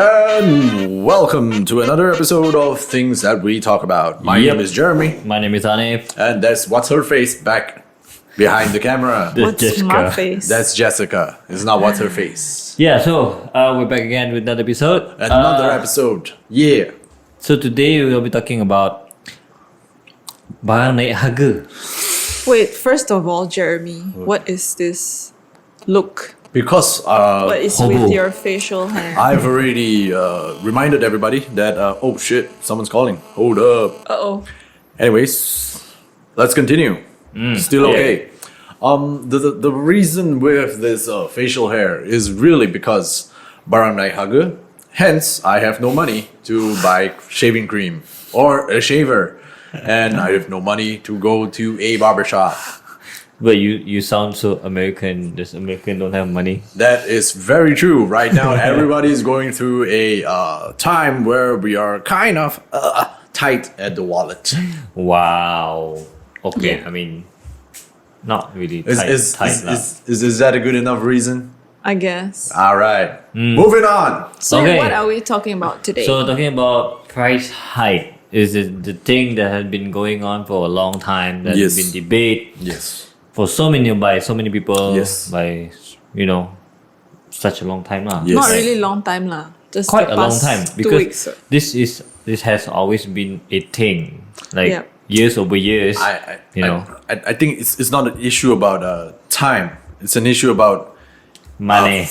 And welcome to another episode of Things That We Talk About. My name is Jeremy. My name is Hanif. And that's What's Her Face back behind the camera. That's What's my face? That's Jessica. It's not What's Her Face. Yeah, so we're back again with another episode. Another episode. Yeah. So today we will be talking about barang naik harga. Wait, first of all, Jeremy, what is this look? Because What is Hobo. with your facial hair? I've already reminded everybody that, oh shit, someone's calling. Hold up. Uh-oh. Anyways, let's continue. Still okay. The reason with this facial hair is really because barang naik harga. Hence, I have no money to buy shaving cream or a shaver, and I have no money to go to a barbershop. But you sound so American. This American don't have money. That is very true. Right now, everybody is going through a time where we are kind of tight at the wallet. Wow. Okay, Yeah. I mean, not really Is tight lah. that a good enough reason? I guess. All right. Moving on. So Okay. what are we talking about today? So talking about price hike is the thing that has been going on for a long time. That Yes. has been debate Yes. for so many people. Yes. By such a long time lah. Yes. Not really long time lah. Just Quite the a long past time 2 because weeks. this has always been a thing, like Yep. years over years. I think it's not an issue about time. It's an issue about Money.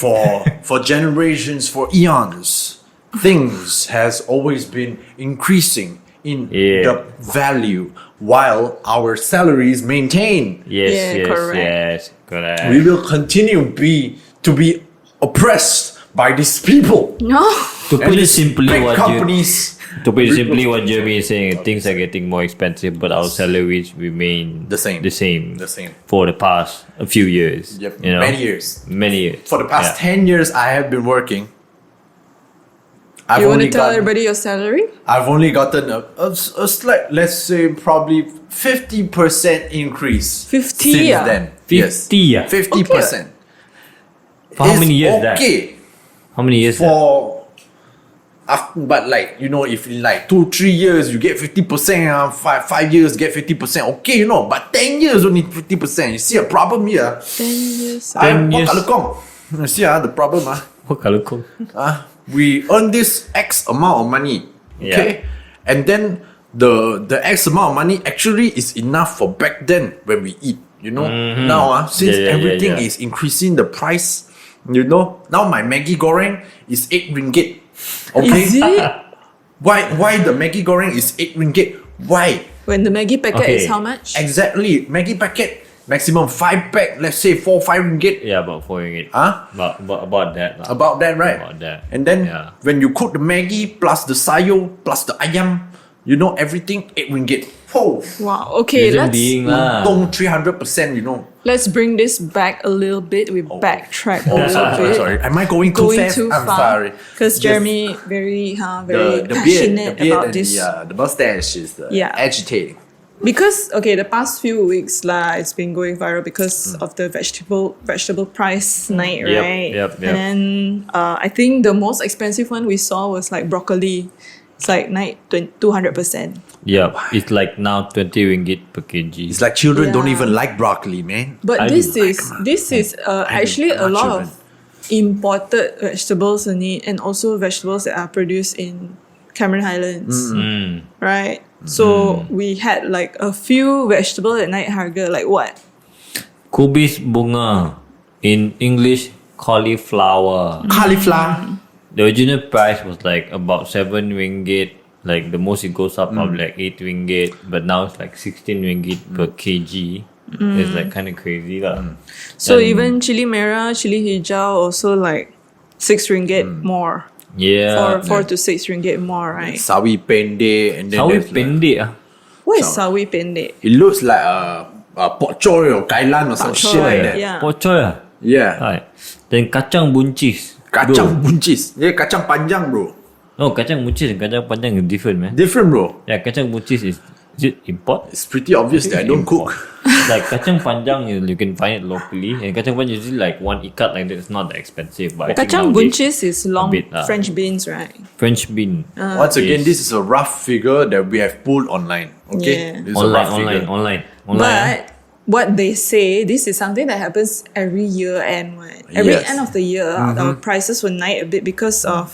for generations, for eons. Things has always been increasing in Yeah. the value while our salaries maintain. Yes, Yeah, correct. correct. We will continue to be oppressed by these people. No. To And put it these simply, big what companies. what Jeremy is saying, things are getting more expensive, but our salaries remain The same. The same. The same. For the past a few years. Yep. You know? Many years. Many years. For the past Yeah. 10 years I have been working. I've You want only to tell gotten- everybody your salary? I've only gotten a slight, let's say probably 50% increase 50, since yeah? then. 50, yeah? 50%. For how many years that? Okay How many years? that? for after, but like if in like 2-3 years you get 50%, 5 years get 50%. Okay, but 10 years only 50%. You see a problem here? 10 years. 10 years. You see the problem What colour code? we earn this X amount of money, okay, and then the X amount of money actually is enough for back then when we eat. Now since everything is increasing the price, now my Maggi goreng is 8 ringgit. Okay, Is it? why the Maggi goreng is 8 ringgit? Why? When the Maggi packet is Okay. how much? Exactly, Maggi packet maximum 5 pack. Let's say 4-5 ringgit. Yeah, about 4 ringgit. Huh? About that. lah. About that, right? About that. And then Yeah. when you cook the Maggi plus the sayo plus the ayam, everything 8 ringgit. Whoa, Wow. Okay, Reason let's being lah. don't 300%. let's bring this back a little bit. We backtrack a little bit. Sorry, am I going too Going fast? too I'm far. sorry. Because Jeremy very The passionate beard about and this. the mustache is Yeah. agitating. Because the past few weeks it's been going viral because of the vegetable price night, Yep, right? yep. And then I think the most expensive one we saw was like broccoli. It's like 200%. Yeah, it's like now 20 ringgit per kg. It's like children don't Yeah. even like broccoli, man. But I this do is actually a like lot children. of imported vegetables in it, and also vegetables that are produced in Cameron Highlands, right? So we had like a few vegetables at night harga, like what? Kubis bunga. In English, cauliflower. Cauliflower. The original price was like about 7 ringgit. Like the most it goes up probably like 8 ringgit. But now it's like 16 ringgit per kg. It's like kind of crazy lah. So And- even chili merah, chili hijau also like 6 ringgit more. Yeah. 4 to 6 ringgit more, right? Sawi pendek, and then Sawi there's like- pendek ah. What is sawi pendek? it looks like a pok choy or kailan or some Pak shit choy, like that. yeah. Pocoy ah. Yeah. Right. Then kacang buncis. Kacang buncis. Dia kacang panjang, bro. No, kacang buncis and kacang panjang is different, man. Different, bro. Yeah, kacang buncis is Is it import? It's pretty obvious that I don't cook. Like kacang panjang, you can find it locally, and kacang panjang usually like one ikat like that. It's not that expensive, but I think Kacang nowadays, buncis is long bit, French beans, right? French bean. Once again, this is a rough figure that we have pulled online. Okay, Yeah. This is a rough figure. Online. But what they say, this is something that happens every year and every Yes. end of the year, our prices will night a bit because of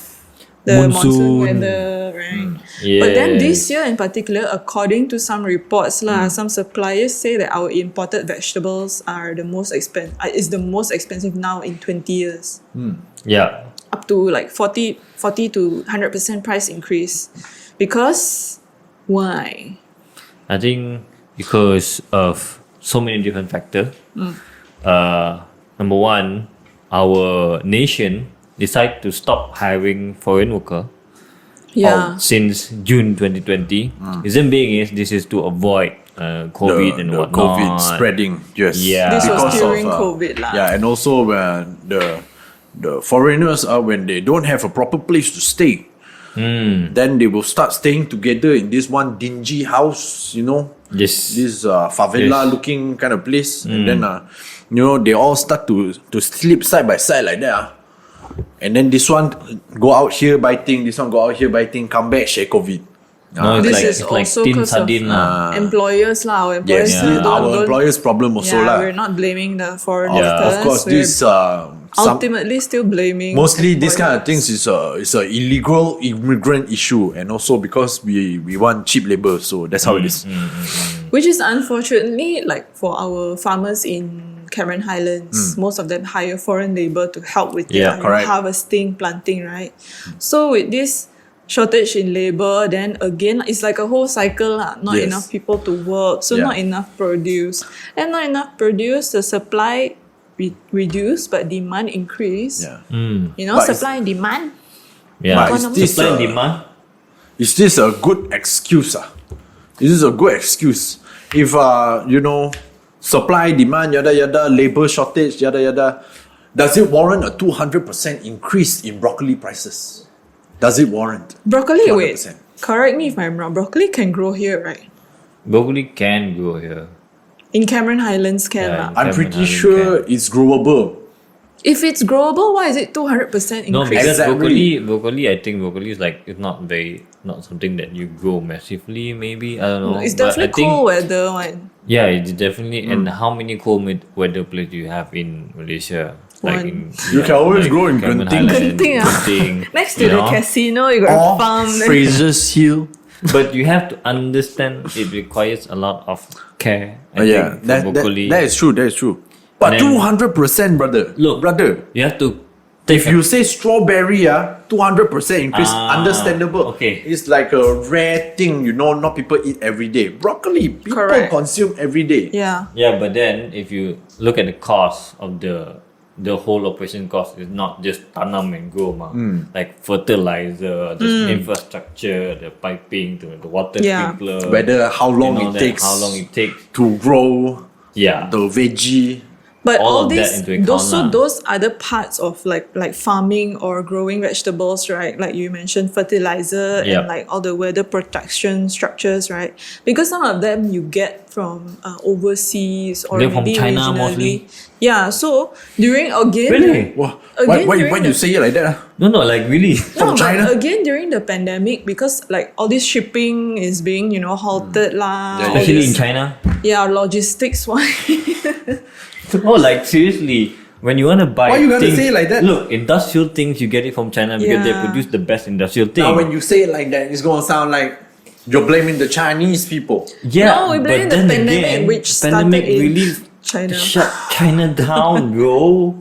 the monsoon Monsoon. weather, right? But then this year in particular, according to some reports, some suppliers say that our imported vegetables are the most is the most expensive now in 20 years. Yeah. Up to like 40 to 100% price increase. Because why? I think because of so many different factors. Number one, our nation decided to stop hiring foreign worker Yeah. since June 2020. Reason being is this is to avoid COVID and the whatnot. COVID spreading. Yes. Yeah. This was Because during of, COVID lah. Yeah, and also when the foreigners are when they don't have a proper place to stay, then they will start staying together in this one dingy house. Yes. This favela looking kind of place, and then they all start to sleep side by side like that. And then this one go out here biting, this one go out here biting, come back share COVID. No, it's This like, is it's like also tin 'cause of, sardine lah. employers lah. Our employers Yes, still our don't- employers' problem also Yeah, lah. we're not blaming the foreign Of workers. course, We're this ultimately still blaming mostly this kind of employers. things is a illegal immigrant issue, and also because we want cheap labor, so that's how it is. Which is unfortunately like for our farmers in Cameron Highlands, most of them hire foreign labor to help with Yeah, their correct. harvesting, planting, right? So with this shortage in labor, then again it's like a whole cycle lah. Not Yes. enough people to work, so Yeah. not enough produce, and not enough produce. The supply reduce, but demand increase. Yeah. Supply But and demand. Yeah. But is this, Supply and demand. Is this a good excuse? Is this a good excuse? If supply, demand, yada yada, labor shortage, yada yada, does it warrant a 200% increase in broccoli prices? Does it warrant? Broccoli, wait. 200%? Correct me if I'm wrong. Broccoli can grow here, right? Broccoli can grow here. In Cameron Highlands, can Yeah, lah. I'm Cameron pretty Highland sure it's growable. If it's growable, why is it 200% No, increase? because Exactly. broccoli, I think broccoli is like it's not something that you grow massively. Maybe I don't know. It's But I definitely think, cold weather one. Yeah, it's definitely. And how many cold weather place do you have in Malaysia? Like One. You can always grow in Cameron Genting. Highlands, Genting, ah. Genting, Next to you the know? casino, you got a Or farm. there. Fraser's Hill. But you have to understand it requires a lot of care. I Yeah, think, for broccoli. that is true. That is true. But And then- 200%, brother. Look, brother. You have to If you say strawberry, 200% increase, understandable. okay. It's like a rare thing, not people eat every day. Broccoli, people Correct. consume every day. Yeah. Yeah, but then if you look at the cost of the whole operation cost is not just tanam and grow, like fertilizer, the infrastructure, the piping, the water Yeah. sprinkler, Whether how long and all it that, takes how long it takes. to grow Yeah, the veggie. But All all of that these, into account lah. those other parts of like farming or growing vegetables, right? Like you mentioned, fertilizer Yep. and like all the weather protection structures, right? Because some of them you get from overseas or They're from maybe China regionally. mostly. Yeah. So during again, Really? Again, Why during you the- say it like that? No, like really. No, From China? but again during the pandemic, because like all this shipping is being halted lah. Yeah, all Especially in this- China. Yeah, logistics wise. Oh, like seriously. When you want to buy Why you gotta things, say it like that? Look, industrial things you get it from China because they Yeah. produce the best industrial thing. Now, when you say it like that, it's gonna sound like you're blaming the Chinese people. Yeah, No, we blame but the then pandemic, again, which pandemic started in really China. shut China down, bro.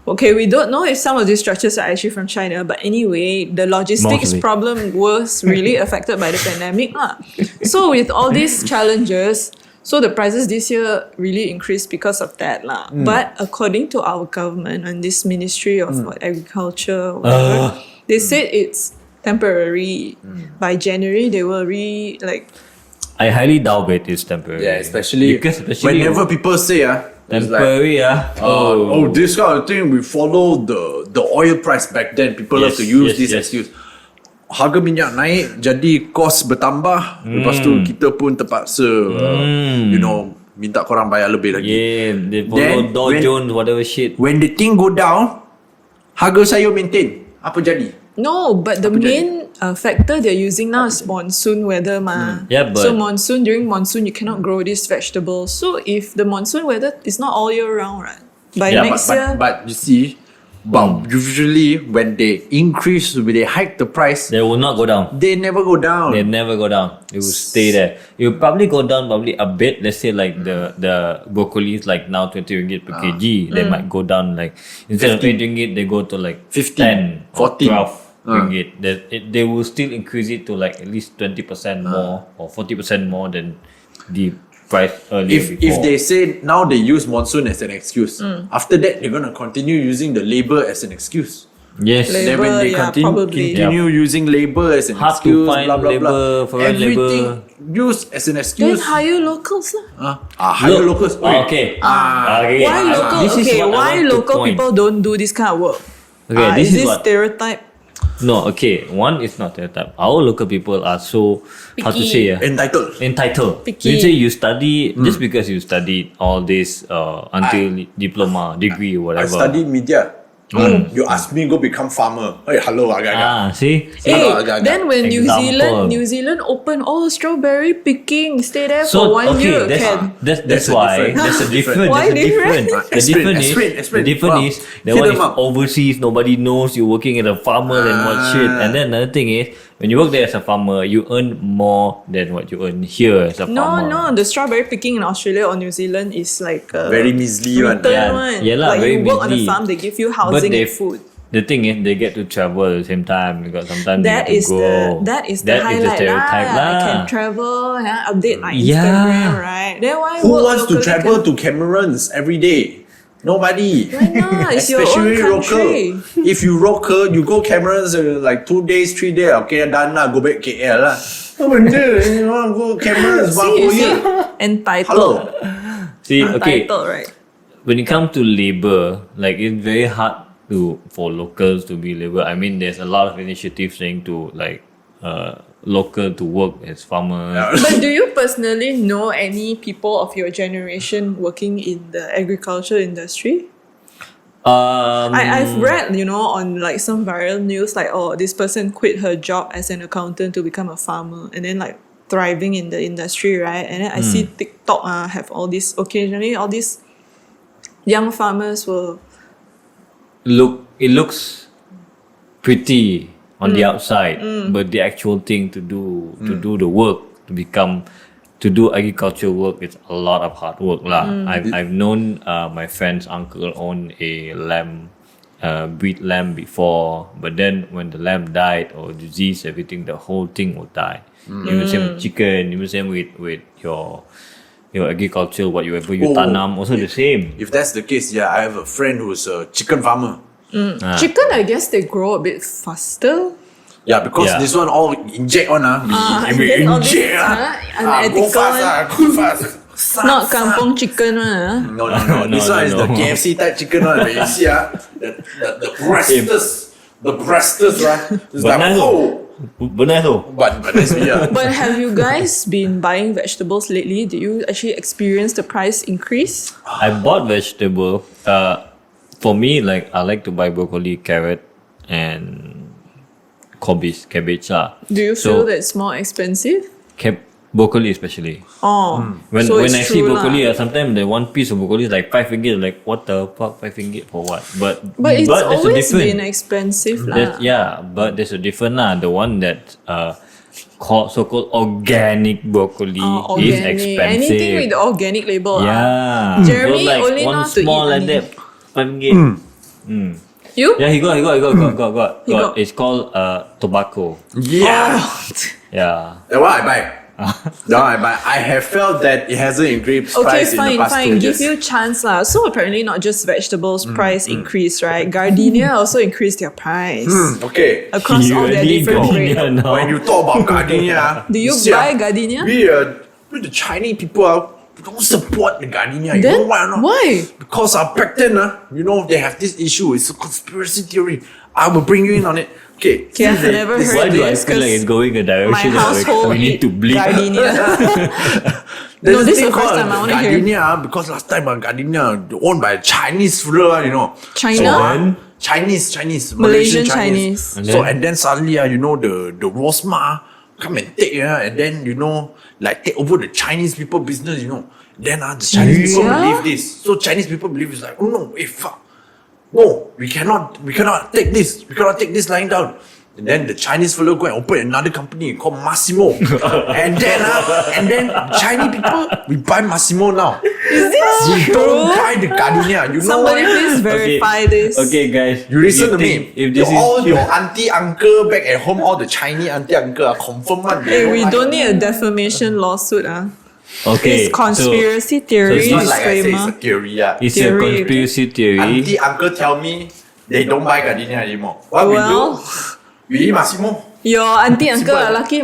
Okay, we don't know if some of these structures are actually from China, but anyway, the logistics Mostly. problem was really affected by the pandemic lah. So with all these challenges, so the prices this year really increased because of that lah. But according to our government and this Ministry of Agriculture, whatever, they said it's temporary. By January, they will I highly doubt it is temporary. because whenever people say it's like, temporary, this kind of thing, we follow the oil price back then. People love Yes, to use yes, this yes. excuse. harga minyak naik, jadi kos bertambah. Lepas tu kita pun terpaksa, minta korang bayar lebih lagi. Yeah, they follow Dow Jones, whatever shit. When the thing go down, harga sayur maintain. Apa jadi? No, but the main factor they're using now is monsoon weather Yeah, but so during monsoon you cannot grow these vegetables. So if the monsoon weather is not all year round, right? By next year, but you see, usually when they when they hike the price, they will not go down. they never go down. They never go down. It will stay there. It will probably go down probably a bit. Let's say like the broccoli is like now 20 ringgit per kg. They might go down like instead 15. of 8 ringgit, they go to like 15, 10 or 14. 12 ringgit. They will still increase it to like at least 20% more or 40% more than the price earlier If before. they say now they use monsoon as an excuse, after that they're gonna continue using the labor as an excuse. Yes. Labor, Then when they probably. continue using labor as an Hard to excuse, find blah blah labor, blah, foreign everything labor. used as an then excuse. hire locals lah. Hire locals. Okay. Okay. Why local? This is Okay, what I why want to local point. people don't do this kind of work? Okay, this is is this what. stereotype? No, okay. One is not stereotype. Our local people are so how to say Entitled. entitled. Picky. You say you study just because you studied all this until diploma, degree, or I whatever. studied media. You ask me go become farmer. Hey, hello, agak-agak. See. Hey, agak-agak. then when Example. New Zealand open strawberry picking, stay there So for 1 year. that's There's a why difference. there's a difference. Why There's a difference. different? The difference is Explain. the difference Wow. is that Hit one them is up. overseas. Nobody knows you're working as a farmer and what shit. And then another thing is when you work there as a farmer, you earn more than what you earn here as a farmer. No, the strawberry picking in Australia or New Zealand is like Very measly one. return Yeah. one. Yeah lah, like very you work on the measly. farm, they give you housing and food. The thing is, they get to travel at the same time because sometimes That they is get to go. that is the highlight stereotype lah. I lah. can travel, update my Yeah. Instagram, right? Then why Who work wants to locally travel can- to Camerons every day? Nobody. Why not? It's your own Especially country. local. If you local, you go Camerons like 2 days, 3 days. Okay, done lah. Go back KL lah. Apa benda? You want go Camerons one See, whole year? entitled. Hello. See, okay, Entitled, right? when it comes to labor, like it's very hard for locals to be labor. I mean, there's a lot of initiatives saying to like local to work as farmers. But do you personally know any people of your generation working in the agriculture industry? I've read, on like some viral news, like, oh, this person quit her job as an accountant to become a farmer, and then like thriving in the industry, right? And then I see TikTok have occasionally all these young farmers will. It looks pretty on the outside, but the actual thing to do the work to do agriculture work is a lot of hard work lah. I've known my friend's uncle owned a breed lamb before, but then when the lamb died or disease, everything, the whole thing will die. Even same with chicken, even same with your agriculture, whatever you tanam, also the same. If that's the case, yeah, I have a friend who's a chicken farmer. Chicken, I guess they grow a bit faster. Yeah, because Yeah. this one all inject on and we then all this, inject unethical go fast one. go fast. Not kampung chicken one. No. This one is the KFC type chicken one. But you see, the breastus, right? It's like, Benar tu. oh. Benar tu. But that's me, yeah. But have you guys been buying vegetables lately? Did you actually experience the price increase? I bought vegetable. For me, like I like to buy broccoli, carrot, and cabbage lah. Do you So- feel that it's more expensive? Broccoli especially. Oh, When so when it's I see true broccoli, lah. sometimes the one piece of broccoli is like 5 ringgit. Like what the fuck, 5 ringgit for what? But But it's there's a always difference. been expensive lah. But there's a difference lah. The one that so-called organic broccoli is Organic. expensive. Anything with the organic label. Yeah. Jeremy So, like only one know to small eat like only. that, 5 ringgit. You? Yeah, he got. He got. It's called tobacco. Yeah. Yeah. That one I buy. I have felt that it hasn't increased Okay, price in the past 2 fine. Give years. you chance lah. So apparently not just vegetables price increase, right? Gardenia also increased their price Okay. across all their really different going grades. now. When you talk about Gardenia, Do you see, buy Gardenia? We the Chinese people don't support the Gardenia. You Then know why or not? why? Because back then, they have this issue. It's a conspiracy theory. I will bring you in on it. Okay. Okay, I've never Why heard do I this feel like it's because going a my direction that household we need eat to bleep? gardenia. There's No, a this is thing the first called time I wanna hear. Gardenia because last time Gardenia owned by Chinese fella, you know. China? So, then? Chinese, Malaysian Chinese. And So then? and then suddenly, you know, the Rosma come and take, and then you know, like take over the Chinese people business, you know. Then the Chinese people Yeah? believe this. So Chinese people believe it's like, oh no, fuck. No, we cannot take this. We cannot take this lying down. And then the Chinese fellow go and open another company called Massimo. and then Chinese people, we buy Massimo now. Is this We true? don't buy the Gardenia. You know Somebody why? please verify this. Okay, guys. You listen to think me. If this all is your auntie uncle back at home, all the Chinese auntie uncle are confirm one. Hey, we don't need a defamation lawsuit. okay, It's conspiracy theory. It's not like I say it's a disclaimer. theory. it's a theory. conspiracy theory. Auntie uncle tell me they don't buy Gardenia anymore. What we Well, do? We eat Massimo. your auntie uncle Simple. are lucky.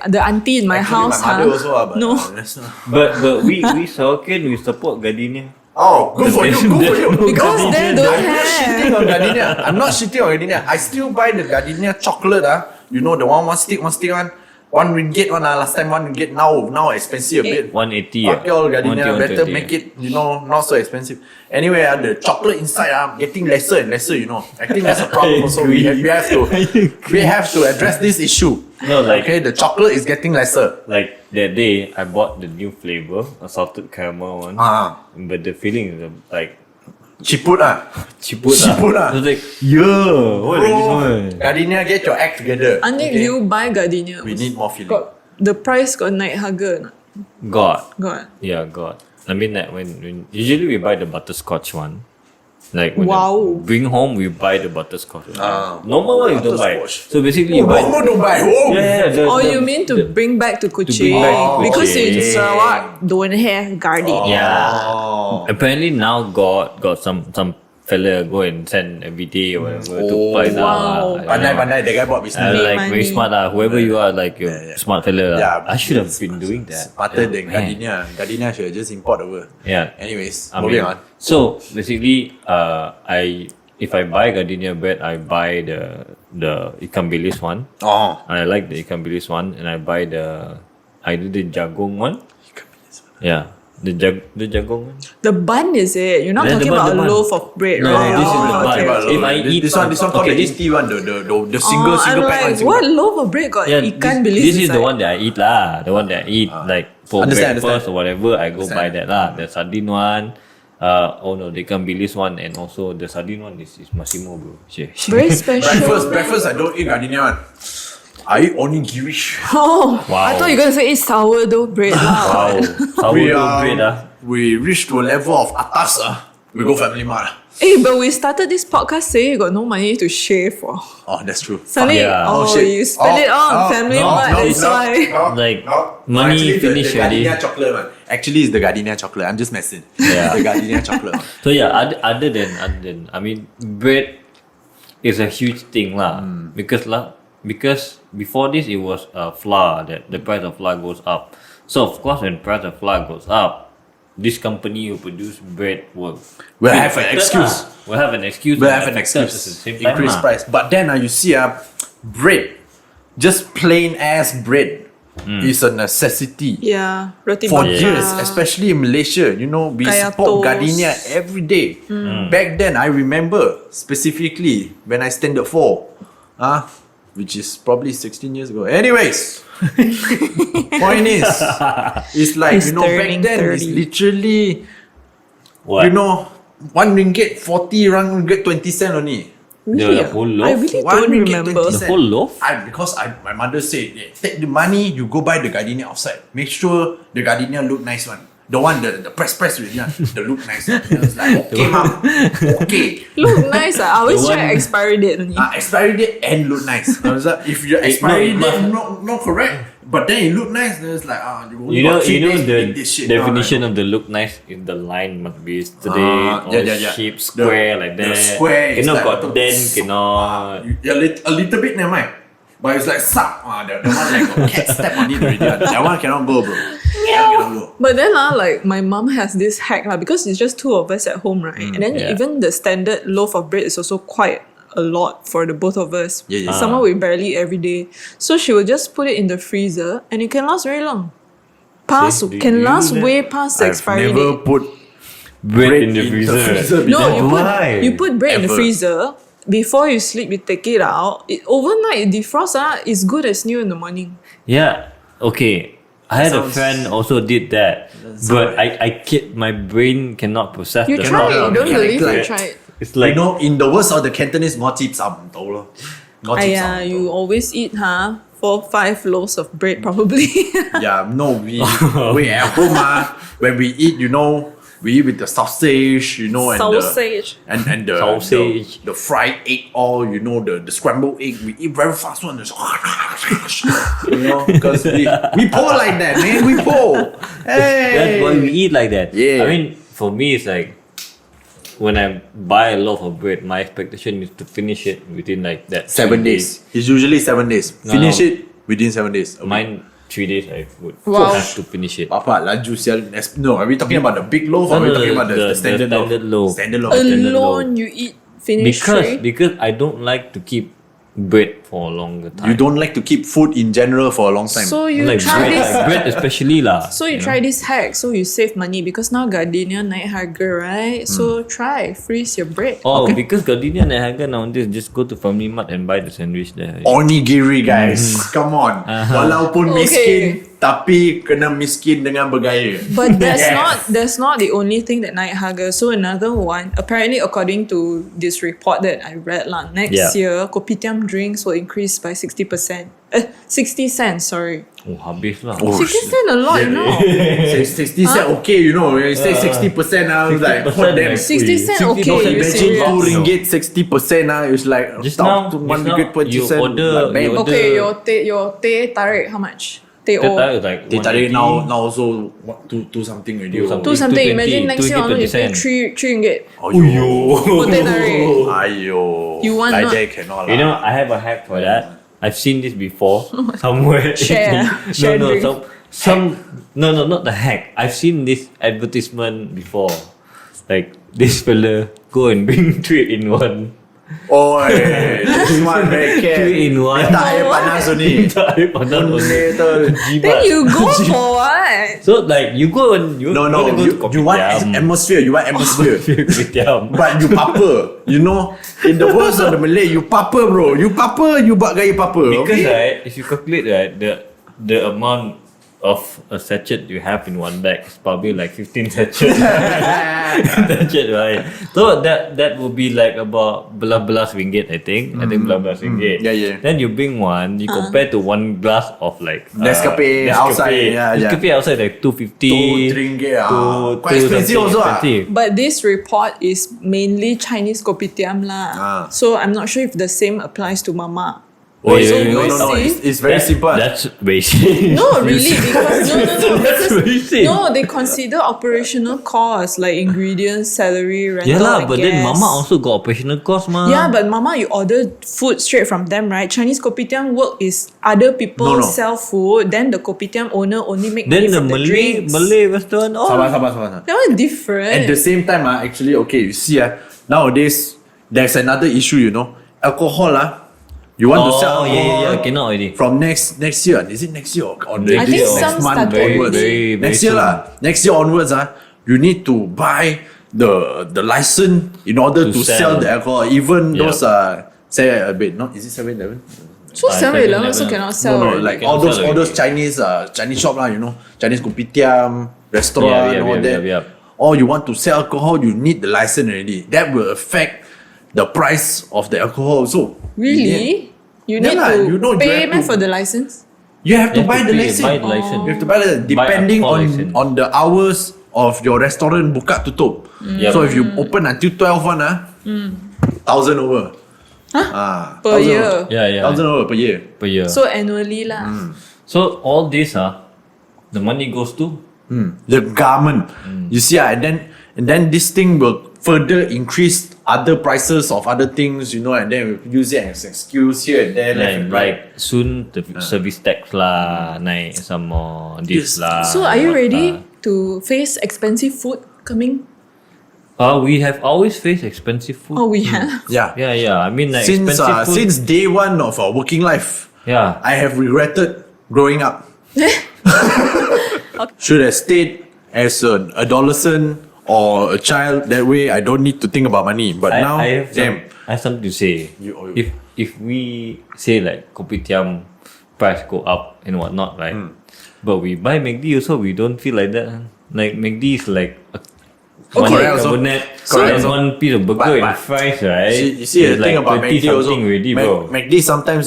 The auntie in my Actually, house, my mother also, but no. that's not. But we Sauken, we support Gardenia. Oh, good for you, good for you. Because they don't I'm not shitting have. on Gardenia. I'm not shitting on Gardenia. I still buy the Gardenia chocolate. You know the one stick one. 1 ringgit one. Last time 1 ringgit. Now expensive a bit. 180. Fuck y'all, Gardenia. 180, Better 120. make it, not so expensive. Anyway, the chocolate inside getting lesser and lesser, I think that's a problem also. We have to address this issue. No, like- okay, the chocolate is getting lesser. Like that day, I bought the new flavor, a salted caramel one. But the feeling is like Chiput chiput. Chiput I was like, yeah, what is this Bro, one? Gardenia, get your act together. Anik, okay? you buy gardenia. We need more feeling. Got the price got naik harga or not? God. Got. Yeah, God. I mean that when usually we buy the butterscotch one. Like when Wow. I bring home we buy the butterscotch one. Ah. Normal one you don't buy. Butterscotch. So basically you Oh, buy. Momo don't buy home. Yeah, Oh, you mean to bring back to Kuching? bring back to Because Kuching. in Sarawak don't have gardenia. Oh. Apparently now got some fella go and send every day or whatever to buy the wow. Pandai, the guy bought business. Make like very money. smart whoever you are, like you're Yeah. smart fella. Yeah, I should have been doing that. Smarter than Man. Gardenia. Gardenia should have just import over. Yeah. Anyways, I moving mean, on. so basically, if I buy gardenia bread, I buy the ikan bilis one. Oh. I like the ikan bilis one, and I buy either the jagung one. Yeah, the jagung one. The bun is it? You're not Yeah, the talking bun, about the a bun. loaf of bread, No, right? this is the bun. okay. If I eat this one called okay, the this- Insti one, the single I'm pack one. like, what loaf of bread got Yeah, ikan this bilis is the inside? one that I eat lah. The one that I eat like for Understand, breakfast or whatever. I go Understand. buy that lah. The sardine one. The ikan bilis one, and also the sardine one is Massimo, bro. Shit. Very special. Breakfast, I don't eat Gardenia one. I eat onigiri. Oh, Wow. I thought you were gonna say it's sourdough bread. Wow, sourdough bread We reached to a level of atas. We go Family Mart. Hey, but we started this podcast saying you got no money to shave. Oh, that's true. Suddenly, Yeah. you spend it on Family Mart. That's why. Like, money Actually, finish the already. Gardenia chocolate one. Actually, it's the Gardenia chocolate. I'm just messing. Yeah. The Gardenia chocolate one. So yeah, other than I mean, bread is a huge thing lah. Because before this it was flour, that the price of flour goes up. So of course when price of flour goes up, this company who produce bread will Have an excuse. Will have an excuse. We'll and have an affected excuse. at the same time Increase lah. price. But then you see, bread, just plain ass bread, is a necessity. Yeah, roti For bakar. years, especially in Malaysia, we Kaya support toast. Gardenia every day. Back then, I remember specifically when I standard 4, which is probably 16 years ago. Anyways, point is, it's like, He's back turning then, it's 30. literally, What? 1 ringgit 40, 1 ringgit 20 cent only. Really? The whole loaf? I really One don't ringgit remember. 20 The whole loaf? Because my mother said, take the money, you go buy the Gardenia outside. Make sure the Gardenia look nice one. The one, the press already, the look nice one. I was like, okay, mom, okay. Look nice. I always The check one- expiry date only. Expiry date and look nice. I was like, if your expiry date not correct, but then it look nice, then it's like, You know the the definition of the look nice is the line must be straight or shape square like the that. square is Cannot like got dent, cannot. a little bit never mind. But it's like suck. The one like got cat step on it already. That one cannot go, bro. That one cannot go. But then like my mom has this hack because it's just 2 of us at home, right? And then Yeah. even the standard loaf of bread is also quite a lot for the both of us. Yeah. Somehow we barely eat every day. So she will just put it in the freezer and it can last very long. Can last way past the I've expiry never date. put Bread in the freezer. No, Why? you put bread in the Ever. freezer. Before you sleep, you take it out. Overnight, it defrosts. It's good as new in the morning. Yeah. Okay. I had a Sounds- friend also did that, but my brain cannot process You the try thought. it. Don't believe like- you try it. It's like you know, in the words of the Cantonese, ngõ chip sam tau lo. Ngõ chip sam tau. You always eat, 4-5 loaves of bread probably. Yeah, no, we at home when we eat, you know, we eat with the sausage, you know, and Sausage. the Sausage. the fried egg, all you know, the scrambled egg. We eat very fast one, you know, because we pour like that, man. We pour. Hey, that's why we eat like that. Yeah. I mean, for me, it's like when I buy a loaf of bread, my expectation is to finish it within like that 7 days. It's usually 7 days. No, Finish no. it within 7 days. Mine 3 days I would Wow. have to finish it. Papa, laju sial. No, are we talking about the big loaf or are we talking about the standard loaf? Standard loaf. Alone, you eat finish tray. Because I don't like to keep bread for a longer time. You don't like to keep food in general for a long time. So you like try bread, this. bread especially lah. So you try this hack, so you save money because now Gardenia naik harga, right? So try freeze your bread. Oh, because Gardenia naik harga nowadays, just go to Family Mart and buy the sandwich there. Onigiri, guys. Come on. Walaupun Okay. miskin, tapi kena miskin dengan bergaya. But that's Yes. that's not the only thing that naik harga. So another one, apparently according to this report that I read next Yeah. year kopitiam drinks will increase by 60%. 60 cents, sorry. Oh, habis lah. Oh, 60 cents a lot, you know. 60 cent okay, you know. When you say 60%, I was like, 60% for them. like- 60 cents okay, 60% you Imagine serious? 2 ringgit, 60%, it's like Just top now- to just 1 now ringgit 20 you cent. order- Like, man. you order- Okay, your teh tarik how much? Teh That O. time was like They tarik 180. now also two something already. Two something. 2 something. 220, Imagine next year only you pay 220 3 ringgit. Aiyo. For teh tarik. Aiyo. You want like not? that cannot You lah. know, I have a hack for that. I've seen this before somewhere. Share drink. No, not the hack. I've seen this advertisement before. Like this fella go and bring 3 in 1. Oi, this one very care. 3 in 1. Tak air panas only. Later. Then you go for what? So like you go and you No, go to you want kopitiam. atmosphere. You want atmosphere. Kopitiam. But you papa, you know, in the words of the Malay, you papa, bro. You papa, you buat gaya papa. Because Okay? right, if you calculate right, the amount of a sachet you have in one bag is probably like 15 sachets. Sachet, right? So that would be like about belas ringgit, I think. I think belas ringgit. Yeah. Then you bring one, you compare to one glass of like Nescafe outside, yeah. Nescafe outside like 250. 2 ringgit, two quite expensive something also, expensive. But this report is mainly Chinese kopitiam lah. So I'm not sure if the same applies to Mama. Wait, So wait, you wait, No, see? it's very simple. That's racist. No, really, because no, That's because racist. no, they consider operational costs like ingredients, salary, rental, Yeah lah, and but then gas. Mama also got operational cost mah. Yeah, but Mama, you order food straight from them, right? Chinese kopitiam work is other people No. sell food, then the kopitiam owner only make money Then the from the drinks. Malay restaurant, oh, Sabar. That one different. At the same time, actually, okay, you see, nowadays, there's another issue, you know. Alcohol, you want to sell alcohol cannot already. from next year. Is it next year or I think next some month started onwards? very Next year, soon. next year onwards, you need to buy the license in order To to sell sell. the alcohol. Even Yeah. those, say a bit, no, is it 7-Eleven? so 7-Eleven also 7-Eleven. cannot sell. No, right? like Cannot all those sell Chinese shop lah, you know, Chinese kopitiam, restaurant, Yeah, all that. yeah. Or you want to sell alcohol, you need the license already. That will affect the price of the alcohol also. Really? You Yeah need lah, to you know, you pay have man to- for the license? You have to You have buy to the pay- license. buy the license. You have to buy the depending alcohol on license. on the hours of your restaurant buka tutup. Yep. So if you open until 12 one, 1,000 over. Per year. Yeah. 1,000 over per year. Per year. So annually lah. So all this, the money goes to The government. You see, and then this thing will further increase other prices of other things, you know, and then we use it as excuse here and there, left and and right. like soon the service tax lah naik some more this Yes. lah. So are you what ready lah. to face expensive food coming? We have always faced expensive food. Oh, we have. Yeah. Yeah. I mean, like Since expensive food. since day one of our working life, Yeah. I have regretted growing up. Should have stayed as an adolescent or a child. That way, I don't need to think about money. But now, I have damn. I have something to say. You- If we say like kopitiam price go up and whatnot, right? But we buy McD also, we don't feel like that. Like McD is like one Correct also. carbonate Correct and also. one piece of burger But- and fries, right? You see the It's thing like about 20 McD also. something already, bro. McD sometimes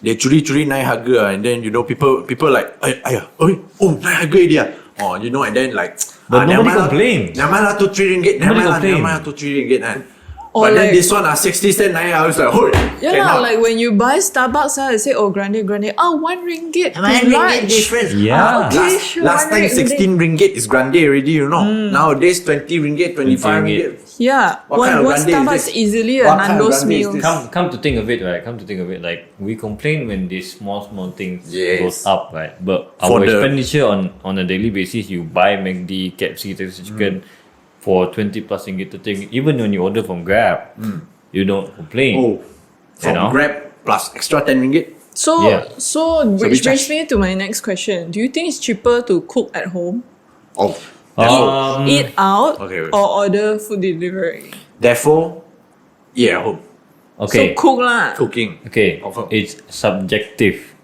they curi naik harga and then people like naik harga dia. And then like But nobody never mind lah. complain. Never mind lah, 2-3 ringgit. Never Nobody mind lah, complain. never mind lah, 2-3 ringgit kan. Or But then like- this one 60 cent naik. I was like, oi, Yeah, cannot. like when you buy Starbucks, they say, oh, grande. Oh, 1 ringgit. Yeah. Okay, sure, Last time 16 ringgit is grande already, Nowadays 20 ringgit, 25 ringgit. Yeah, What kind of one grande is Starbucks this? easily a What kind of Nando's grande is meal. this? Come to think of it, right? Like we complain when these small things Yes. goes up, right? But For our the- expenditure on a daily basis, you buy McD, KFC, Texas chicken for 20 plus ringgit to think. Even when you order from Grab, you don't complain. Oh, from know? Grab plus extra 10 ringgit. So, Yeah. which we brings me to my next question. Do you think it's cheaper to cook at home, Oh, eat out, Okay, wait. or order food delivery? therefore, at home. Okay. So cook lah. Cooking. Okay, Confirm. it's subjective.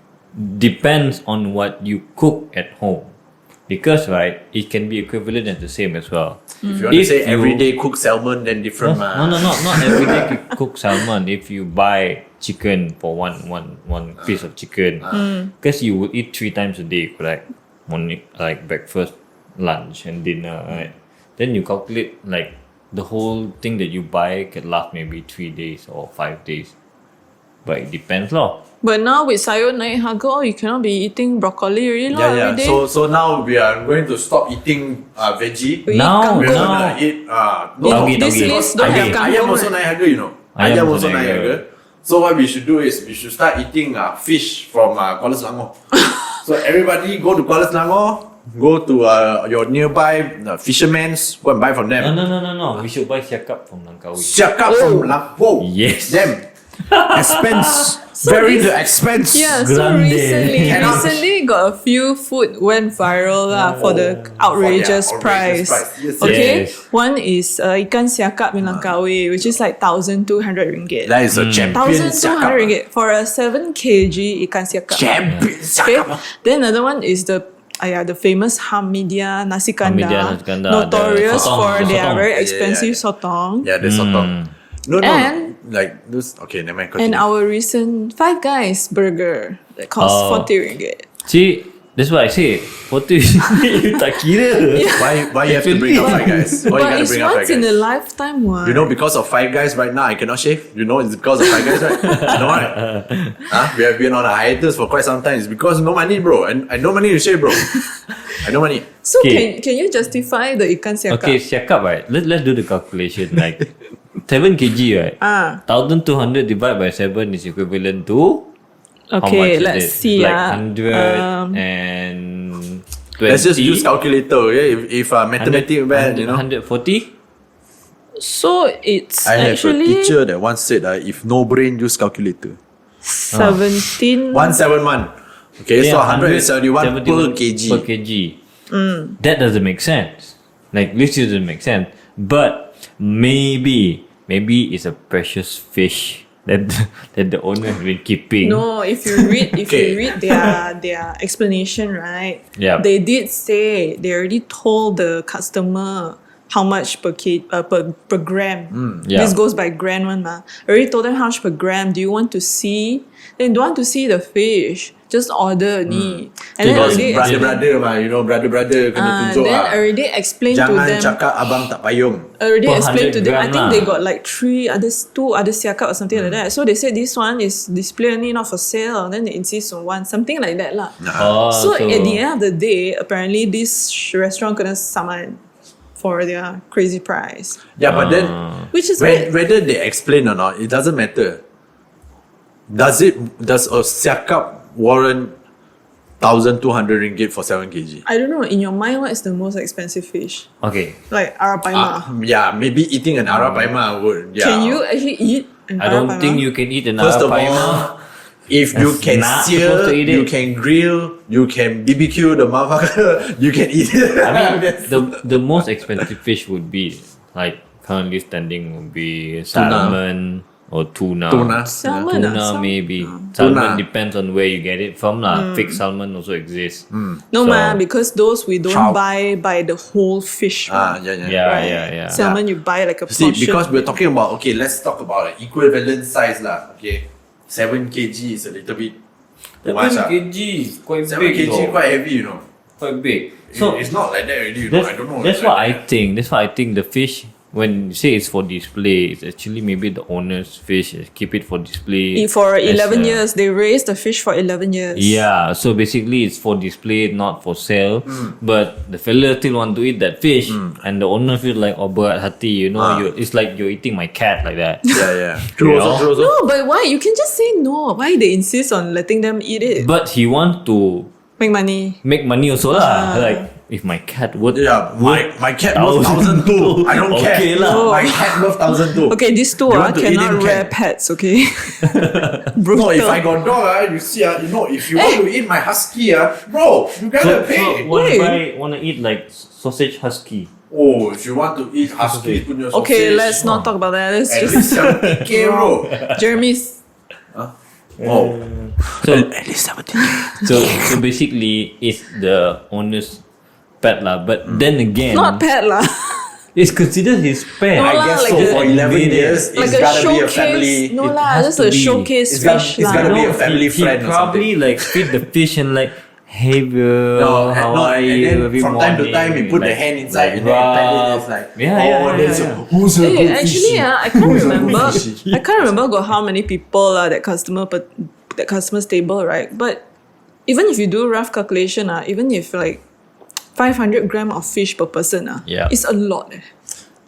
Depends on what you cook at home. Because, right, it can be equivalent and the same as well. If you want to If say you- everyday cook salmon, then different. No, not every day you cook salmon. If you buy chicken for one piece of chicken, because you would eat 3 times a day, correct? Morning, like breakfast, lunch, and dinner, right? Then you calculate like the whole thing that you buy can last maybe 3 days or 5 days. But it depends, lah. But now with sayur naik harga, you cannot be eating broccoli already lah every day. So now we are going to stop eating veggie. We eat Now- We're kangkong. gonna eat Tauge, This tauge. list don't have Ayam. kangkong. ayam also right? naik harga, Ayam Ayam also also naik naik harga. harga. So what we should do is we should start eating fish from Kuala Selangor. So everybody go to Kuala Selangor, go to your nearby fishermen's, go and buy from them. No. We should buy siakap from Langkawi. Siakap from Whoa. Yes. Them. Expense. this- the expense. Yeah, so Grande. recently got a few food went viral lah for the outrageous For their outrageous price. price. Yes, Okay, yes. one is ikan siakap in Langkawi, which is like 1,200 ringgit. That is a champion 1,200 siakap. ringgit for a 7 kg ikan siakap. Champion Okay, siakap. then another one is the famous Hamidia nasi kandar, Hamidia nasi kandar, notorious the sotong, for the their sotong. very Yeah, expensive yeah. sotong. Yeah, there's sotong. No, And- like this. Okay, never mind. And Continue. our recent Five Guys burger that cost Oh. 40 ringgit. See, that's what I say. 40 you tak kira. Why you have to bring up Five Guys? Why you But gotta it's bring up Five once in a Guys? lifetime one. Because of Five Guys right now, I cannot shave. It's because of Five Guys, right? Right? We have been on a hiatus for quite some time. It's because no money, bro. And I no money to shave, bro. I no money. So Okay. can you justify the ikan siakap? Okay, siakap, right? Let's do the calculation. Like 7 kg, right? 1,200 divided by 7 is equivalent to how much Okay, is let's it? see. Like ah. 100 and 20. Let's just use calculator, okay? If mathematics bad, 140? So it's I have a actually teacher that once said, if no brain, use calculator. 17. 171. Okay, so Yeah, 171 per 171 kg. Per kg. That doesn't make sense. Like, this doesn't make sense. But maybe it's a precious fish that the owner has been keeping. No, if you read Okay. their explanation, right? Yeah. They did say they already told the customer how much per gram. Yeah. This goes by gram one ma. Already told them how much per gram. Do you want to see? They don't want to see the fish. Just order ni. And then Because already brother kena tunjuk then already explained to Jangan them. cakap abang tak payung. Already Per explained to 100 them. I gram think lah. they got like two other siakap or something like that. So they said this one is display only, not for sale. Then they insist on one, something like that lah. Oh, So at the end of the day, apparently this restaurant kena saman for their crazy price, Yeah, but then which is weird. whether they explain or not, it doesn't matter. Does a siakap warrant 1,200 ringgit for 7 kg. I don't know. In your mind, what is the most expensive fish? Okay. Like arapaima. Yeah, maybe eating an arapaima would. Yeah. Can you actually eat an I don't arapaima? think you can eat an First of arapaima. all, if you That's can not supposed sear, to eat you it. can grill, you can BBQ the motherfucker, you can eat it. I mean, the most expensive fish would be like currently standing would be salmon or tuna. Tuna. Salmon. Tuna maybe. Tuna. Salmon depends on where you get it from lah. Fake salmon also exists. No, So- man, because those we don't Trout. buy the whole fish. Ah, man. yeah. Yeah. Salmon, you buy like a See, portion. because we're talking about, okay, let's talk about an equivalent size lah. Okay, 7 kg is a little bit too much. 7 kg, quite 7 big kg though. quite heavy, you know. Quite big. So it's not like that already, you know. I don't know. That's like what I that. think. That's why I think the fish, when you say it's for display, it's actually maybe the owner's fish. Keep it for display. For as 11 a- years, they raised the fish for 11 years. Yeah, so basically it's for display, not for sale. But the fella still want to eat that fish, and the owner feels like, oh, berat hati, you know, it's like you're eating my cat like that. Yeah. True You also, know? true also. No, but why? You can just say no. Why they insist on letting them eat it? But he want to Make money. make money also lah. Like if my cat would Yeah, my cat worth 1,200. I don't care. Okay lah. My cat worth 1,200. Okay, these two You want to eat cannot in rear cat? pets, okay? No, Brutal. if I got dog, you see, you know, if you want to eat my husky, bro, you gotta pay. what if Wait. I wanna eat like sausage husky? Oh, if you want to eat husky, put your sausage. Okay, let's not talk about that. Let's At just least 70k, bro. Jeremy's. Oh, So at least 70k. so basically it's the owner's pet lah. But then again, Not pet lah. it's considered his pet. No I lah, guess like so. a- For 11 years, Like it's a gotta be a showcase. family. No It lah, has just to a be. showcase It's got- fish it's lah. gotta be a No, family he friend or probably like feed the fish and like, hey bro, how are and you? then Every from time to morning, time, we put the like, hand inside and rub. then pet it. It's like, Yeah. there's who's a Hey, good actually, fishy? I can't Who's a remember. good fishy? I can't remember got how many people that customer's table, right? But even if you do rough calculation, even if like 500 gram of fish per person, Yeah. it's a lot. Then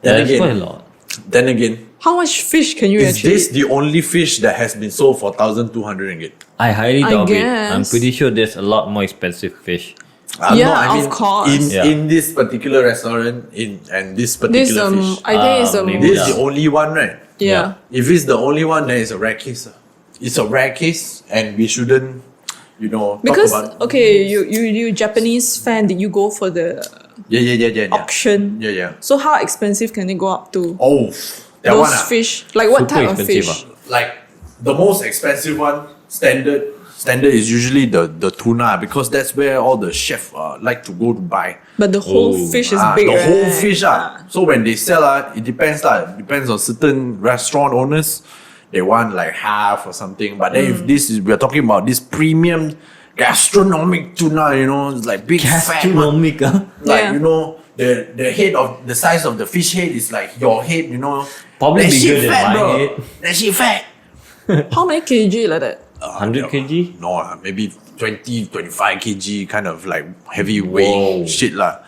That's again, quite a lot. Then again, How much fish can you is actually this the only fish that has been sold for 1,200 ringgit? I highly I doubt it. I'm guess. pretty sure there's a lot more expensive fish. Yeah, of course. In this particular restaurant, and this particular this fish, I think it's maybe this is yeah. the only one, right? yeah. If it's the only one, then it's a rare case. It's a rare case, and we shouldn't, Because talk about. okay, you Japanese fan, did you go for the Yeah. auction? Yeah. So how expensive can it go up to? Oh, that Those one. fish, like what Super type of expensive, fish? Like the most expensive one, standard is usually the tuna, because that's where all the chef like to go to buy. But the whole Oh. fish is Ah, big, the whole right? fish. So when they sell, it depends. It depends on certain restaurant owners. They want like half or something. But then if we're talking about this premium gastronomic tuna, it's like big fat. Gastronomic, Like, Yeah. the head of the size of the fish head is like your head, Probably That bigger shit than fat, my bro. head. That shit fat. How many kg like that? 100 kg? No, maybe 20, 25 kg kind of like heavyweight Whoa. shit lah.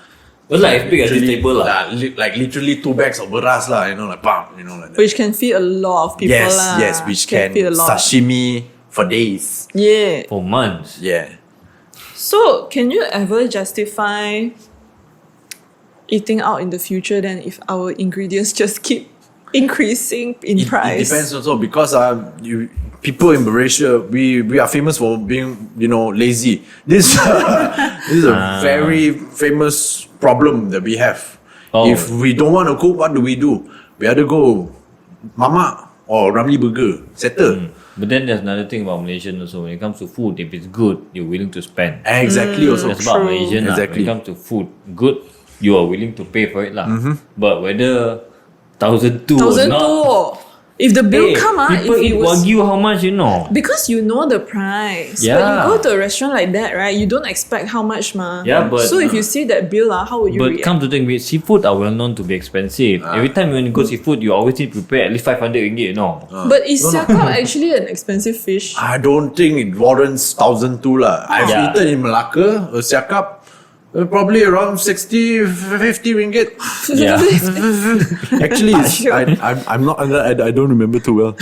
It's like as big as this Literally, table lah. like literally 2 bags of beras lah, like bam, like that. Which can feed a lot of people lah. Yes, which can feed a lot. sashimi for days. Yeah. For months. Yeah. So can you ever justify eating out in the future then if our ingredients just keep increasing in It price? depends also, because people in Malaysia, we are famous for being lazy. This is a very famous problem that we have. Oh. If we don't want to cook, what do? We either go Mama or Ramly Burger. Settle. But then there's another thing about Malaysian also. When it comes to food, if it's good, you're willing to spend. Exactly. Also That's about True. Malaysian lah. When Exactly. it comes to food, good, you are willing to pay for it lah. But whether 1,200 or not, 1,200. If the bill hey, come people if eat it was wagyu how much because you know the price. But Yeah. you go to a restaurant like that, right? You don't expect how much, ma. Yeah, but- so if you see that bill, how would you But react? come to think, seafood are well known to be expensive. Every time when you go seafood, you always need to prepare at least 500 ringgit, But is siakap actually an expensive fish? I don't think it warrants 1,200 lah. I've Yeah. eaten in Malacca, a siakap, probably around 60, 50 ringgit. Yeah. Actually, Sure. I'm not. I don't remember too well.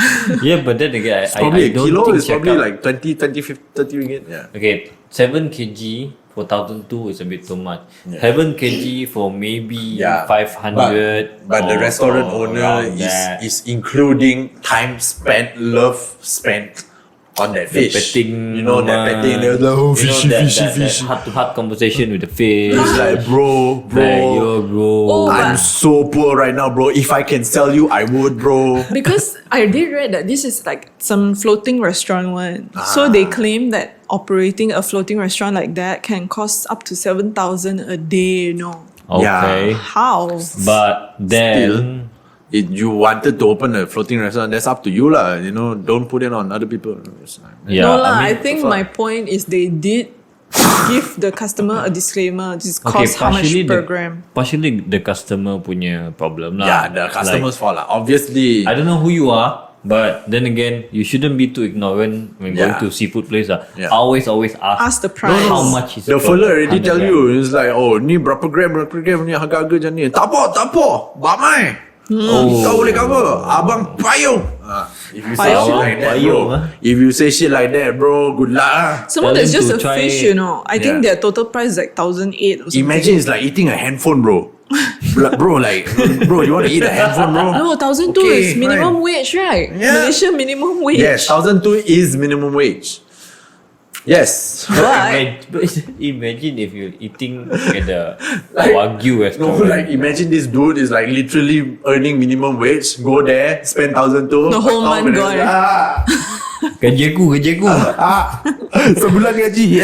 Yeah, but then again, I Probably don't a kilo think is probably siakap- like 20, 50, 30 ringgit. Yeah. Okay, 7 kg for 1,002 is a bit too much. 7 kg for maybe Yeah. 500. But the or- restaurant or owner around that. is including time spent, love spent on that The fish. petting, You know that petting, there's like, oh, fishy, that fishy. heart-to-heart conversation with the fish. It's like, bro, Like, yo, bro. Oh, I'm so poor right now, bro. If I can sell you, I would, bro. Because I did read that this is like some floating restaurant one. So they claim that operating a floating restaurant like that can cost up to 7,000 a day, you know. Okay. How? But then, If you wanted to open a floating restaurant, that's up to you, lah. You know, don't put it on other people. It's like- yeah, No lah, I I mean, think my point is they did give the customer a disclaimer. This costs how much per gram. partially the customer punya problem lah. Yeah, the customer's fault, lah. Obviously. I don't know who you are, but then again, you shouldn't be too ignorant when going Yeah. to seafood place. Yeah. Always ask. Ask the price. Know how much is The it fella for already 100 tell gram. you. It's like, oh, ni berapa gram ni harga macam ni. Tak apa. Bamai. Kau boleh cover. Abang payung. If you say Payung? shit like that, Payung, bro. huh? If you say shit like that, bro, good luck, lah. Some of Tell that's them just to a try- fish, you know. I think Yeah. their total price is like 1,008 or something. Imagine it's like eating a handphone, bro. Bro, you want to eat a handphone, bro? No, 1,002 Okay, is minimum fine. wage, right? Yeah. Malaysia minimum wage. Yes, 1,002 is minimum wage. Yes. But Imagine if you're eating at the Wagyu No, restaurant. like imagine this dude is like literally earning minimum wage. Go there, spend 1,002. The whole month gone. Gaji aku. Sebulan gaji.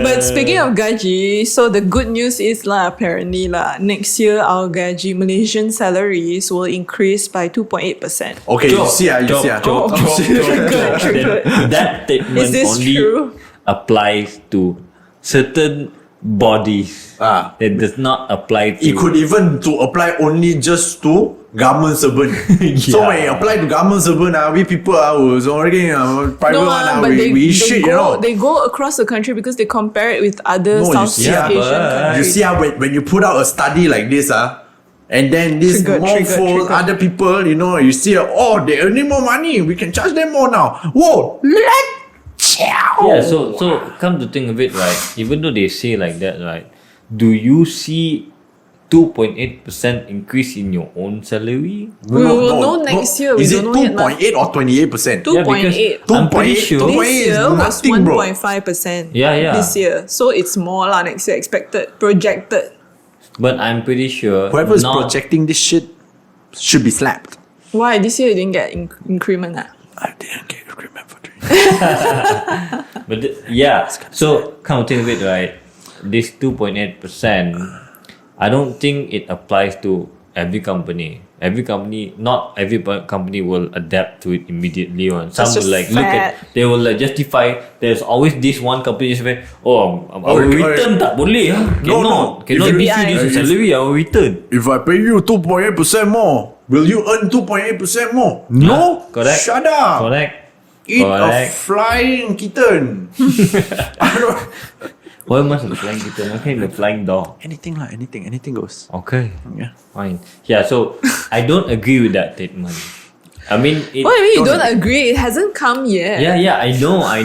But speaking of gaji, so the good news is lah, apparently lah, next year our gaji Malaysian salaries will increase by 2.8%. Okay, you see. Triggered. That statement Is this only true? applies to certain bodies. It does not apply to. It could even to apply only just to government servant. So Yeah. when you apply to government servant, we people who's already private No, one, but we shit, you know. they go across the country because they compare it with other No, you Southeast see, Asian but- countries. You see how when you put out a study like this, and then this Triggered. other people, you know, you see, oh, they earning more money, we can charge them more now. Whoa, Yeah, so come to think of it, right? Even though they say like that, right? Do you see 2.8% increase in your own salary? We will know next year. We Is it don't know yet, lah. 2.8 or 28%? 2.8. I'm pretty 2.8 sure. This 2.8 is year was nothing, bro. 1.5%. Yeah. This year. So it's more lah next year projected. But I'm pretty sure Whoever's not- projecting this shit should be slapped. Why? This year you didn't get increment ah? I didn't get agreement for 3 But yeah, so come to think of it, right? This 2.8%, I don't think it applies to every company. Not every company will adapt to it immediately. Or some That's will just like look at, fat. they will like justify. There's always this one company just say, oh, our Okay. return tak boleh. No. Cannot If you- reduce your salary, our return. If I pay you 2.8% more, will you earn 2.8% more? No. Correct. Shut up. Correct. Eat a Correct. flying kitten. I don't. Why must the flying kitten? Okay, the flying dog. Anything goes. Okay. Yeah. Fine. Yeah, so I don't agree with that statement. I mean, it, What do you mean you don't agree? It hasn't come yet. yeah, I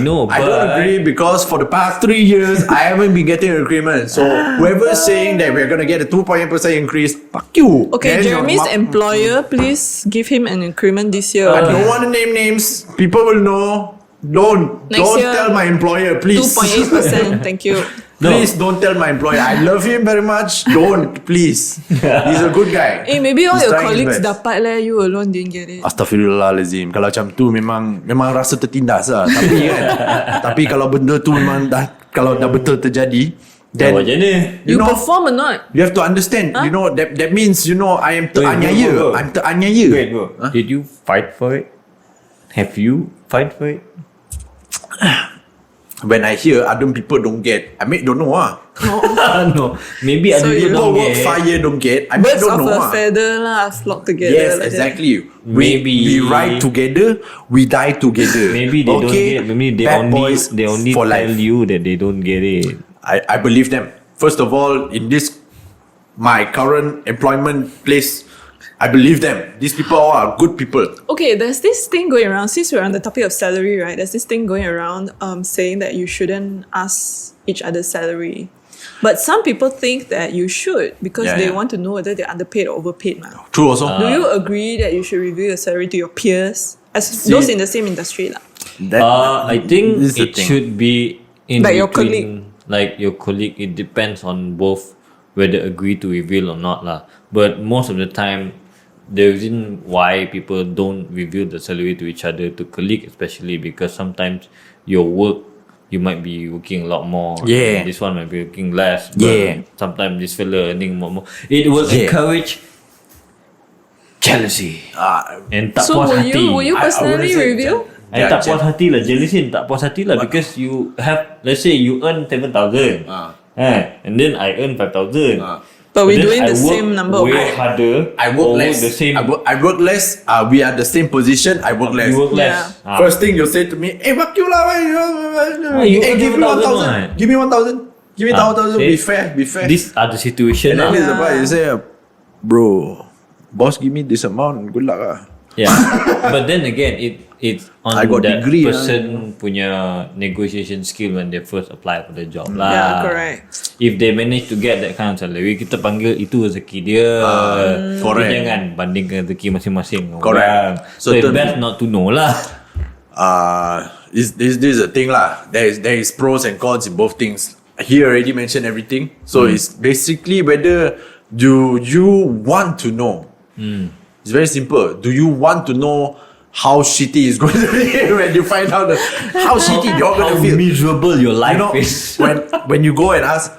know, but I don't agree because for the past 3 years I haven't been getting an agreement. So whoever's saying that we're gonna get a 2.8% increase, fuck you. Okay, Then your Jeremy's ma- employer, please give him an increment this year. I don't want to name names. People will know. Don't Next year, tell my employer, please. 2.8%. Thank you. Please don't tell my employer. I love him very much. Don't, please. He's a good guy. Maybe all He's your trying his colleagues best. dapat lah, you alone didn't get it. Astaghfirullahalazim. Kalau macam tu memang rasa tertindas lah. Tapi kan, tapi kalau benda tu memang kalau dah betul terjadi, then macam ni. You know, perform or not? you have to understand. You know that means I am teraniaya. bro. I'm teraniaya. Wait, bro. Did you fight for it? Have you fight for it? When I hear other people don't get, I don't know No. Maybe So other you people People don't work get. fire don't get. I Birds don't of know a feather lah, flock together. Yes, like that. exactly. Maybe- we ride together, we die together. Maybe they don't get. Maybe Bad boys they only for tell life. you that they don't get it. I believe them. First of all, in this my current employment place, I believe them. These people are good people. Okay, there's this thing going around, since we're on the topic of salary, right? There's this thing going around saying that you shouldn't ask each other's salary. But some people think that you should because Yeah, they yeah. want to know whether they're underpaid or overpaid. True also. Do you agree that you should reveal your salary to your peers, as those in the same industry? Lah? I think This is the it thing. should be in Like your between, like your colleague. It depends on both whether agree to reveal or not lah. But most of the time, the reason why people don't reveal the salary to each other, to colleague especially, because sometimes your work, you might be working a lot more. Yeah. This one might be working less. But Yeah. sometimes this fella earning more. It will Yeah. encourage jealousy and tak So puas will hati. you I personally wouldn't say reveal? I tak puas hati lah. Jealousy tak puas hati lah. Because you have, let's say you earn 7,000. And then I earn 5,000. But we're then doing I the work same number of way work. harder. I work or less. The same. I work less. We are the same position. I work less. You work less. Yeah. First thing you say to me, hey, fuck you lah. you Hey, earn give me 1,000, 1,000. right? Give me 1,000. Give me 1,000. see? Be fair. Be fair. These are the situation. And then lah. there's the part you say, bro, boss give me this amount. Good luck lah. Yeah. But then again, it's on I got that degree, person punya negotiation skill when they first apply for the job lah. Yeah, correct. If they manage to get that kind of salary, kita panggil itu rezeki dia. correct. Kita jangan bandingkan rezeki masing-masing orang. Correct. So it's Certain- best not to know lah. This is the thing lah. There is pros and cons in both things. He already mentioned everything. So it's basically whether do you want to know. It's very simple. Do you want to know how shitty it's going to be when you find out how shitty you're going How to feel? miserable your life You know, is. when you go and ask,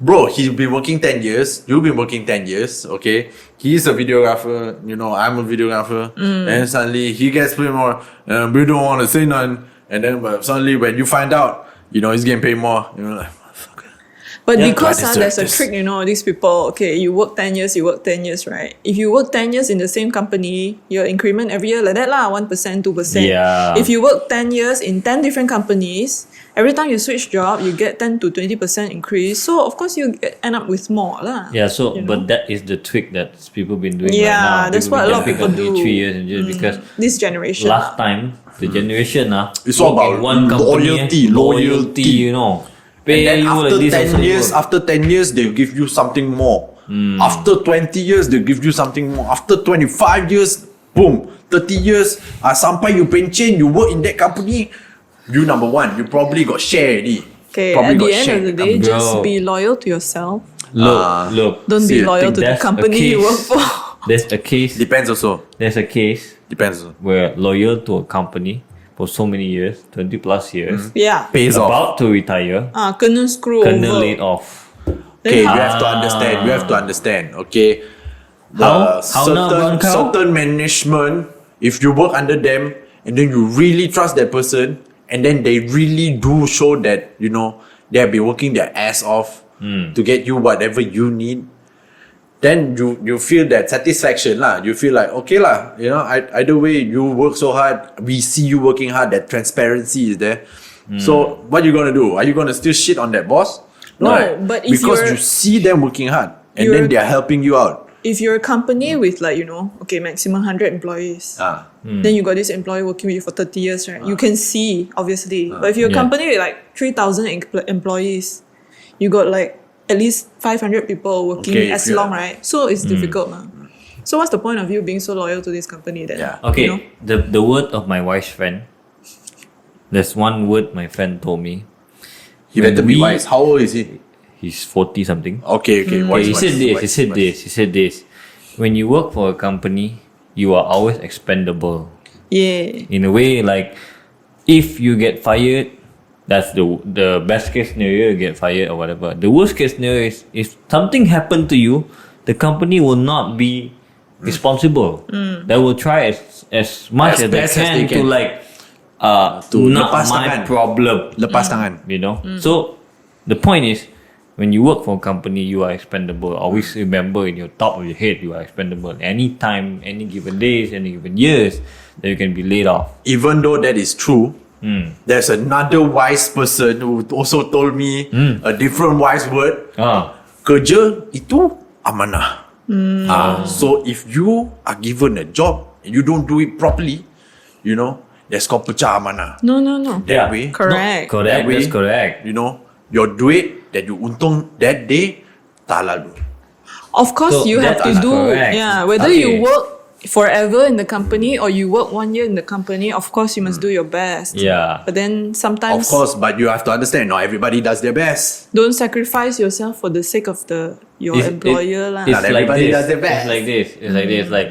bro, he's been working 10 years, you've been working 10 years, okay? He's a videographer, I'm a videographer, and suddenly he gets paid more, we don't want to say none, and then suddenly when you find out, he's getting paid more, like, motherfucker. But Yeah, because I deserve there's a this. trick, these people, okay, you work 10 years, right? If you work 10 years in the same company, your increment every year like that lah, 1%, 2%. Yeah. If you work 10 years in 10 different companies, every time you switch job, you get 10 to 20% increase. So of course you end up with more lah. Yeah, so but that is the trick that people been doing Yeah, right now. that's People what been a lot of jumping people on do. 3 years and just because This generation. last time the generation It's all work in about one company, loyalty. Pay And then you after like this 10 also years, work. after 10 years, they'll give you something more. After 20 years, they'll give you something more. After 25 years, boom. 30 years, sampai you pencen, you work in that company, you number one, you probably got share already. Okay, Probably at the got end share of the in day, Bro. just be loyal to yourself. Look, Don't be See, I loyal think to the that's a company you case. work for. there's a case. Depends also. There's a case Depends also. where loyal to a company for so many years, 20 plus years, Yeah. Pays off. about to retire, Kena screw kena over. laid off. Okay, Then we have to understand. We have to understand. Okay, How now, Bang Kau? certain management, if you work under them and then you really trust that person, and then they really do show that they have been working their ass off to get you whatever you need, then you feel that satisfaction lah. You feel like okay lah. Either way you work so hard, we see you working hard. That transparency is there. So what you gonna do? Are you gonna still shit on that boss? No, Right. but if because you're- you see them working hard and you're- then they are helping you out. If you're a company with maximum 100 employees, then you got this employee working with you for 30 years, right? You can see, obviously. But if you're a Yeah. company with 3,000 employees, you got at least 500 people working Okay, as if you're- long, right? So it's difficult. So what's the point of you being so loyal to this company then? Yeah. Okay, You know? the word of my wife's friend. There's one word my friend told me. He better be We- wise. How old is he? He's 40 something. Okay. Okay, Wise, he wise, said this. wise, He said wise. this. He said this. When you work for a company, you are always expendable. Yeah. In a way, like if you get fired, that's the best case scenario. You get fired or whatever. The worst case scenario is if something happened to you, the company will not be responsible. They will try as much As as they best as can they to can. To not lepas my tangan. problem. Lepas tangan. So the point is, when you work for a company, you are expendable. Always remember in your top of your head, you are expendable. Any time, any given days, any given years, that you can be laid off. Even though that is true, there's another wise person who also told me a different wise word. Kerja itu amanah. So if you are given a job and you don't do it properly, you know, there's called pecah amanah. No. That way, Correct. Correct. That way- That's correct. you know, your duit that you untung that day, tak lalu. Of course, So you have that to is do. correct. Yeah, whether Okay. you work forever in the company or you work 1 year in the company, of course you must do your best. Yeah. But then Of sometimes course, but you have to understand, not everybody does their best. don't sacrifice yourself for the sake of your It's- employer lah. It's Not like everybody this. does their best. It's like this. It's like this. Like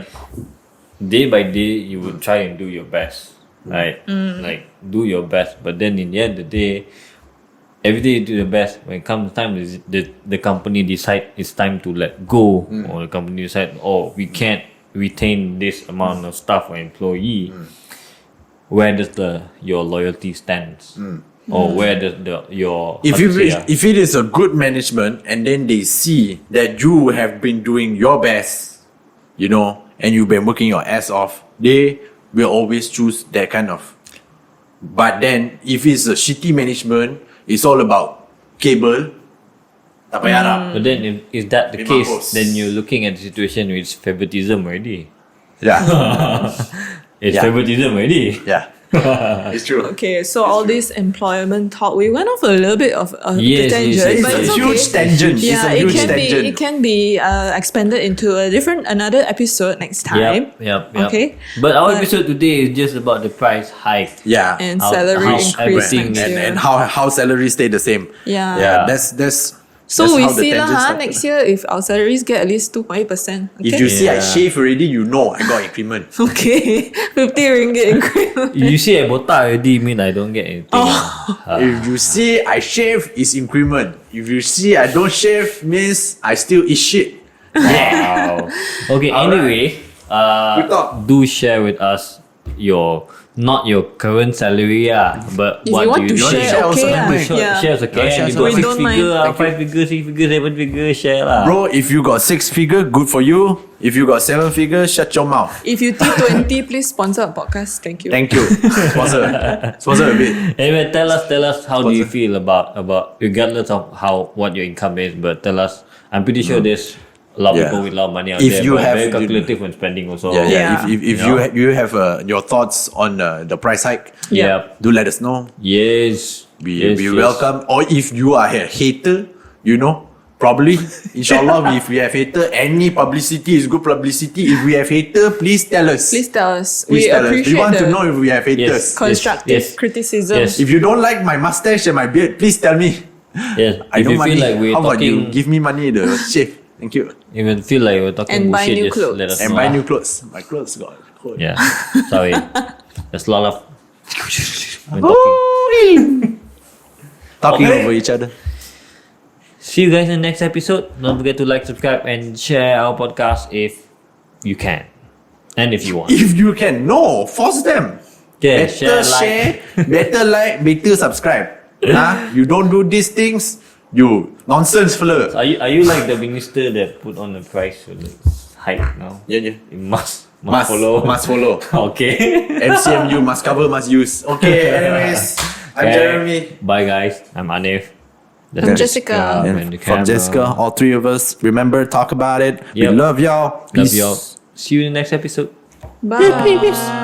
day by day, you will try and do your best, right? Like do your best, but then in the end of the day, every day you do your best. When it comes time, the company decide it's time to let go, or the company decide, oh, we can't retain this amount of staff or employee. Where does your loyalty stands? Or where does your If how to say, if it is a good management and then they see that you have been doing your best, you know, and you've been working your ass off, they will always choose that kind of. But then if it's a shitty management, it's all about cable. Tak payah harap. But then if that the Memang case, bos. then you're looking at the situation with favoritism already. Yeah, It's Yeah. favoritism already. yeah, it's true. Okay, so all this employment talk, we went off a little bit of a Yes, tangent, yes, but yes, it's yes. okay. Huge tangent. Yeah, It's a it huge can tangent. be expanded into another episode next time. Yep. Okay. But our But- episode today is just about the price hike. Yeah, And How- salary how increase everything next is- year. and how salaries stay the same. Yeah. Yeah, that's. So that's we how the see tangent lah started. next year if our salaries get at least 2.8%. Okay? If you see I Yeah. shave already, you know I got increment. Okay, 50 ringgit increment. You see, I botak already mean I don't get anything. If you see I shave, it's increment. If you see I don't shave, means I still eat shit. Wow. Okay. Anyway, Good talk. do share with us not your current salary, but If what you want do to you share, share also okay never lah. mind. Yeah. Share okay. Yeah, share You also got We 6 don't mind. figure, Thank you. 5 figure, 6 figure, 7 figure, share lah. Bro, if you got 6 figure, good for you. If you got 7 figure, shut your mouth. If you T20, please sponsor a podcast. Thank you. Thank you. Sponsor a bit. Anyway, tell us how do you feel about regardless of what your income is, but tell us. I'm pretty sure there's a lot of Yeah. people with a lot of money out If there, you but have- very calculative when spending also. Yeah. Yeah. If you have your thoughts on the price hike, Yeah. do let us know. Yes. We Yes, yes. welcome. Or if you are a hater, you know, probably, inshallah, if we have hater, any publicity is good publicity. If we have hater, please tell us. Please tell us. Please We tell us. appreciate We want the to know if we have haters. Yes. constructive Yes. criticism. Yes. If you don't like my mustache and my beard, please tell me. Yes. I If know you money. feel like we're How about you talking, give me money to shave? Thank you. if you feel like we're talking And buy bullshit, new just clothes. let us And know. buy lah. new clothes. My clothes got cold. Yeah. Sorry. There's a lot of we're talking. Talking Okay. over each other. See you guys in the next episode. Don't forget to like, subscribe, and share our podcast if you can. And if you want. If you can, no, force them. Yeah, Better share, better like, better subscribe. You don't do these things, you nonsense fella. Are you like the minister that put on the price for the hike now? Yeah. You must Must follow. Must follow. Okay. MCMU must cover, must use. Okay, anyways, I'm Okay. Jeremy. Bye guys. I'm Anif. That's I'm Jessica. behind the From camera. Jessica, all three of us. Remember, talk about it. We Yep. love y'all. Love Peace. y'all. See you in the next episode. Bye.